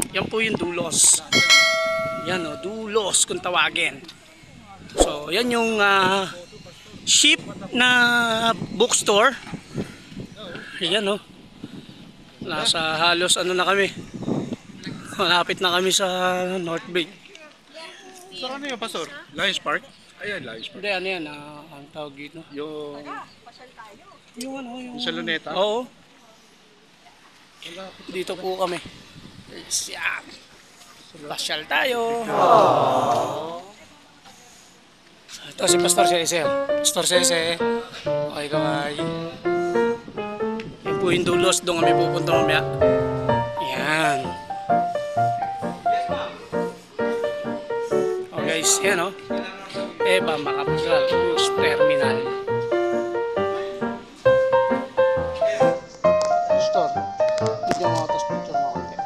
Yan po yung dulos. Yan o, dulos kung tawagin. So, yan yung ship na bookstore. Yan o. Nasa halos ano na kami. Malapit na kami sa North Bay. So ano yung pastor? Lions Park? Ayan, Lions Park. Hindi, ano yan, ang tawag dito. Yung Yung sa Luneta? Oo. Dito po kami. Yes, yan. Pasyal tayo. Ito si Pastor Cese. Pastor Cese. Okay, kaway. Yan po yung dulos. Doon kami pupunta mamaya. Yan. Oh guys, yan o. Eba Macapagal Cruise Terminal. Pastor, bigyan mo atas picture mo konti.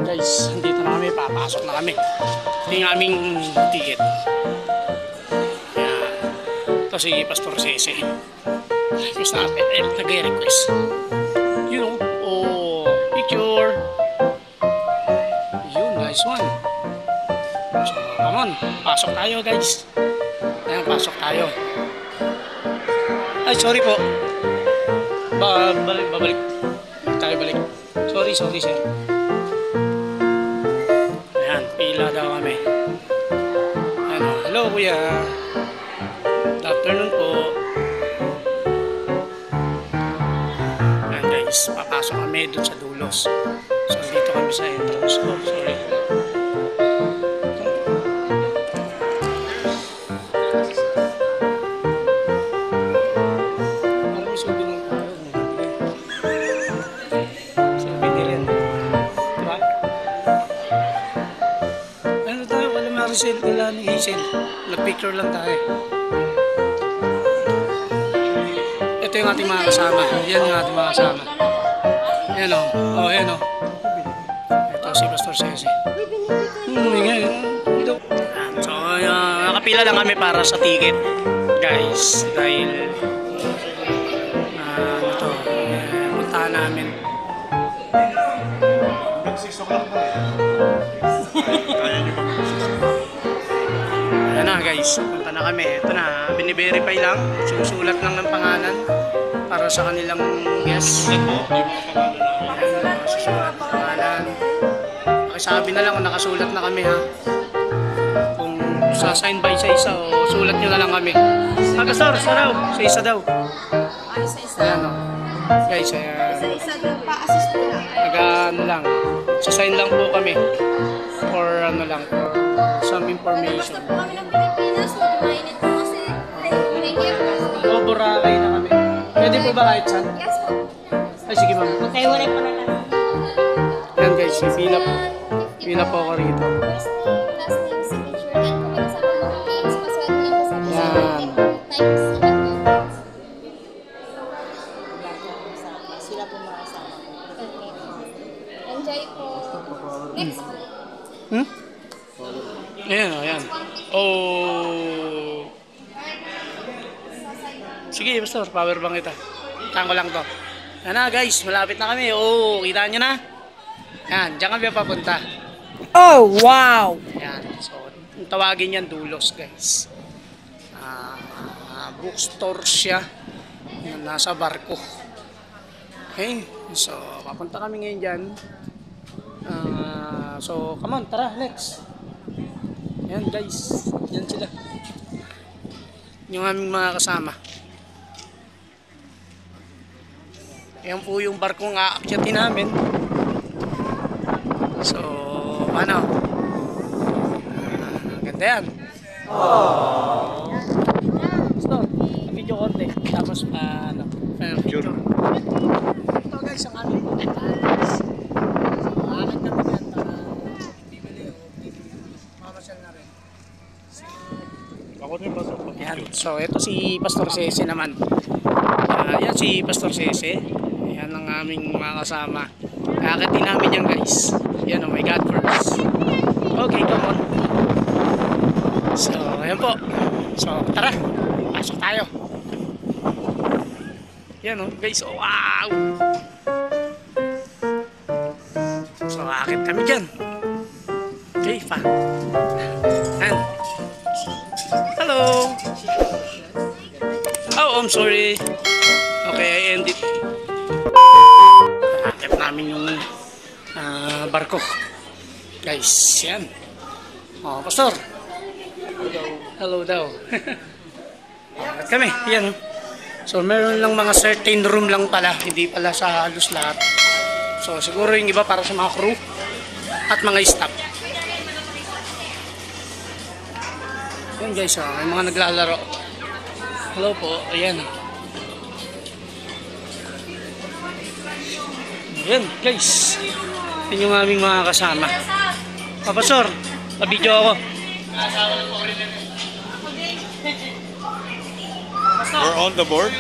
Guys, andito na kami, papasok na kami. Ito yung aming ticket. Ayan. Ito si Pastor Cese. Request natin. Nag-request. You know, oh, picture. Yun, nice one. So, come on. Pasok tayo, guys. Ayan, pasok tayo. Ay, sorry po. Babalik. Tayo balik. Sorry, sir. Pila daw kami. Ano, hello kuya. Good afternoon po. Ayan guys, papasok kami dun sa dulos. So dito kami sa entrance. Oh, sorry. Marami subi ng tao. Subi din. Diba? Hazel, wala ni Hazel. Nag-picture lang tayo. Ito yung ating mga kasama. Yan yung ating mga kasama. Yan o. Oh, yan o. Ito si Pastor Cese. So, nakapila lang kami para sa ticket. Guys, dahil ano to, puntahan namin. 6 o'clock na eh. Kaya nyo mag Ayan na guys, punta na kami. Ito na, biniverify lang. Susulat lang ng pangalan para sa kanilang guest. Ayan, susulat ng pangalan. Pakisabi na lang kung nakasulat na kami ha. Kung sa-sign by sa isa o sulat nyo na lang kami. Pastor, sa daw. Sa isa daw. Ay, sa isa. Ayan o. Guys, Isa daw pa-assist po lang. ano lang. Sa-sign lang po kami. For ano lang, for some information. Basta po kami ng Pilipinas, mainit po kasi. Thank you. O, Boracay na kami. Pwede po ba kahit saan? Yes po. Ay, sige ma'am. Tayo wala pa na lang. Yan guys, pila po. Pila po ako rito. Last name, signature, and kung may kasama mga games, password name, kasama sa Yan. types. Sila po mga kasama. Enjoy po. Next. Ayan, ayan. Oh. Sige, Pastor, power bank kita. Saan ko lang to. Yan na guys, malapit na kami. Oh, kita nyo na? Yan, dyan kami papunta. Oh, wow! Yan, so, tawagin yan dulos guys. Bookstore siya. Nasa barko. Okay, so, papunta kami ngayon dyan. So, come on, tara, next. Yan guys, yan sila. Yung aming mga kasama. Yan po yung barkong aakyatin namin. So, ano? Ganda yan. Gusto, video konti. Tapos, ano, picture. Ito guys, ang aming pupuntahan guys. So, aakit na po yan para bibili o mamasyal na rin. Ako din ba sa Yan. So, ito si Pastor Cese naman. Yan si Pastor Cese. Yan ang aming mga kasama. Kakatin namin yan guys. Yan, oh my God first. Okay, come on. So, ayan po. So, tara. Pasok tayo. Yan o, guys. Oh, wow! So, akit kami dyan. Okay, pa. Yan. Hello! Oh, I'm sorry. Okay, I end it. Akit namin yung barko. Guys, yan. Oh, Pastor. Hello daw. Akit kami, yan. So, meron lang mga certain room lang pala. Hindi pala sa halos lahat. So, siguro yung iba para sa mga crew at mga staff. Yan guys, oh, may mga naglalaro. Hello po, ayan. Ayan guys. Yan yung aming mga kasama. Pastor, pa-video ako. We're on the board.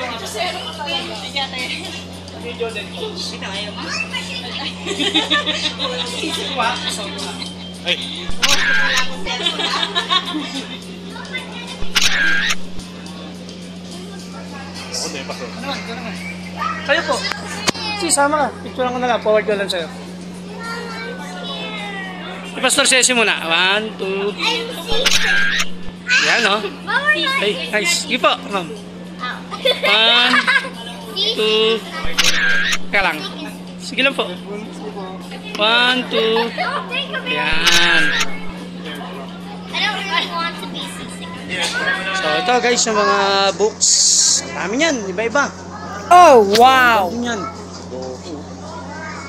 Ay. Ako din, Pastor. Kayo po. Si, sama ka. Picture ko na lang. Forward ko lang sa'yo. Si Pastor Ceci muna. 1, 2. Yan, no? Hey, nice. Sige po, ma'am. 1, 2. Kaya lang. Sige lang po. 1, 2. Yan. I don't really want to be seasick. So, ito guys, yung mga books. Ang dami yan. Iba-iba. Oh, wow! Ang dami yan.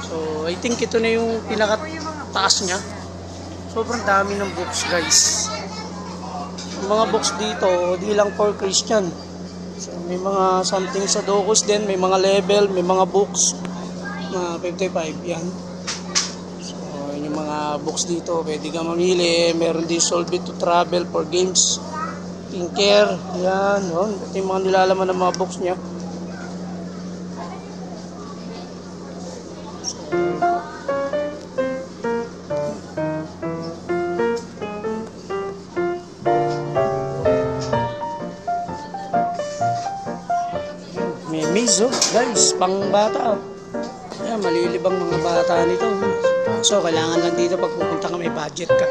So, I think ito na yung pinaka-taas niya. Sobrang dami ng books, guys. Yung mga books dito, di lang for Christian. So, may mga something sa Docus din, may mga level, may mga books. Mga 55, yan. So, yung mga books dito, pwede ka mamili. Meron din Solve It to Travel for games. Tinker, yan. Oh, ito yung mga nilalaman ng mga books niya. May miso, guys, pang bata. Ayan, malilibang mga bata nito. So, kailangan lang dito pag pupunta ka may budget ka.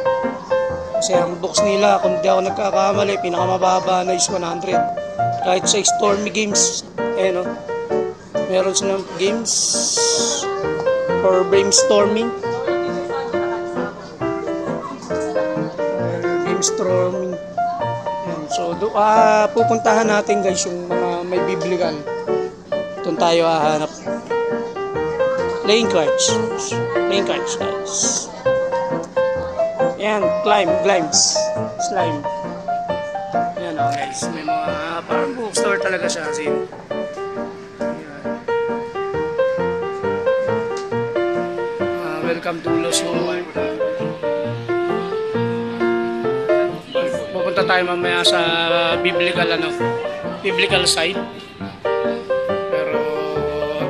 Kasi ang box nila, kung di ako nagkakamali, pinakamababa na is 100. Kahit sa Stormy Games, no? Meron silang games for brainstorming. Brainstorming. Ayan, so, pupuntahan natin guys yung mga may biblical. Doon tayo hahanap. Playing cards. Playing cards, guys. Yan, climbs. Slime. Yan o, guys. May mga parang bookstore talaga siya. Kasi, welcome to Los Home. Pupunta tayo mamaya sa biblical site. Pero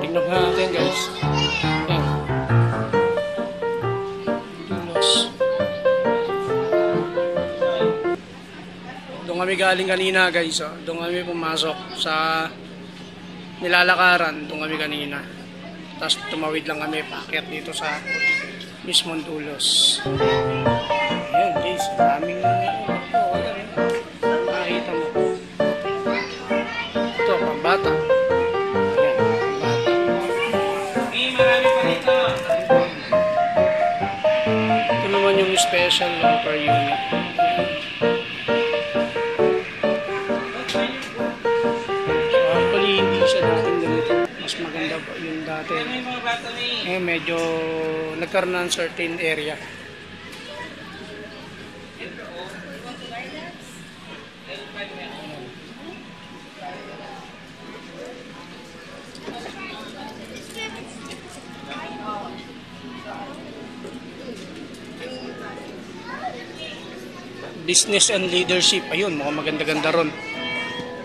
tingnan natin guys. Yan. Dulos. Doon kami galing kanina guys. Oh. Doon kami pumasok sa nilalakaran. Doon kami kanina. Tapos tumawid lang kami paakyat dito sa mismong Dulos. Ayan guys. Daming nakita mo. Ito, pambata. Ayan, pambata. Marami pa dito. Ito naman yung special locker unit. So, actually, hindi siya dating ganito. Mas maganda pa yung dati. Medyo nagkaroon ng certain area. Business and leadership. Ayun, mukhang maganda-ganda ron.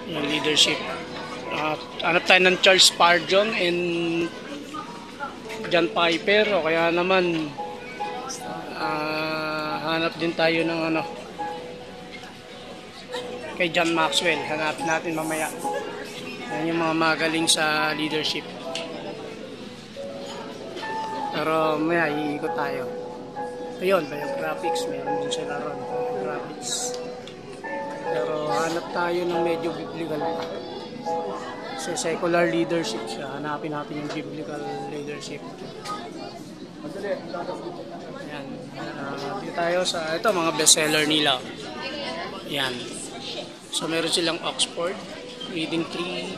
Yung leadership. Hanap tayo ng Charles Spurgeon and John Piper. O kaya naman hanap din tayo ng kay John Maxwell. Hanapin natin mamaya. Yan yung mga magaling sa leadership. Pero mamaya iikot tayo. Ayun, biographics. Meron din sila ron. Biographics. Pero hanap tayo ng medyo biblical pa. Kasi secular leadership siya. Hanapin natin yung biblical leadership. Ayan. Dito tayo sa ito mga bestseller nila. Ayan. So meron silang Oxford, Reading Tree,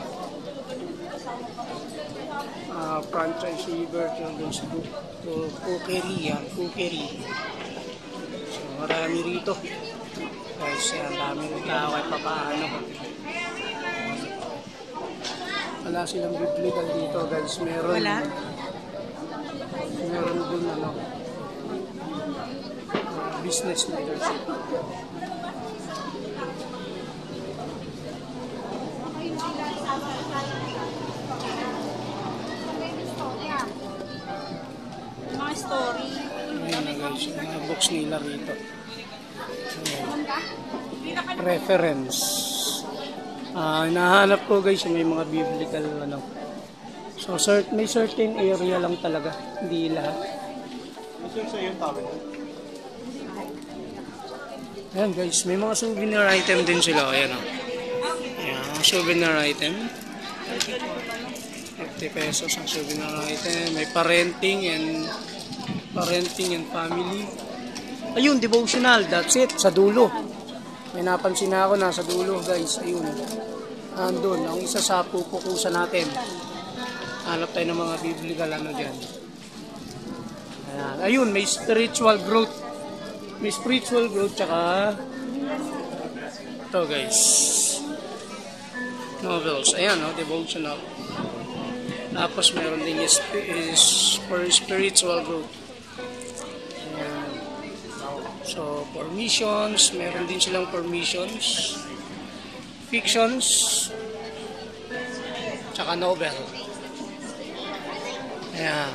Franchise River, Children's Book, Cookery, yan, Cookery. So marami rito. Guys, yan, dami rin tao ay papaano. Wala silang biblical dito, guys. Meron. Wala? Meron dun ano. Business leadership. Mga story. Ayan na guys, yung mga books nila rito. Ayan. Reference. Nahanap ko guys may mga biblical ano. So may certain area lang talaga, hindi lahat. Ayan guys, may mga souvenir item din sila. Ayan o. Ayan, mga souvenir item. 50 pesos ang souvenir item. May parenting and family. Ayun, devotional. That's it. Sa dulo. May napansin na ako nasa dulo guys. Ayun. Andun. Ang isa sa pupukusan natin. Hanap tayo ng mga biblical ano dyan. Ayan. Ayun, may spiritual growth. May spiritual growth tsaka ito guys. Novels. Ayan, no? Devotional. Tapos meron din is for spiritual growth. Ayan. So, for missions, meron din silang for missions, fictions, tsaka novel. Ayan.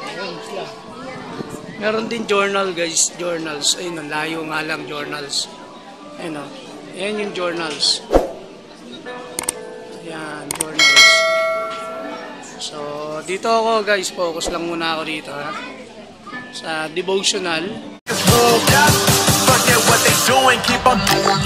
Ayan sila. Meron din journal guys, journals. Ayun, ang layo nga lang journals. Ayan o. Ayan yung journals. Ayan, journals. So, dito ako guys, focus lang muna ako dito ha. Sa devotional. Forget what they doing, keep on doing.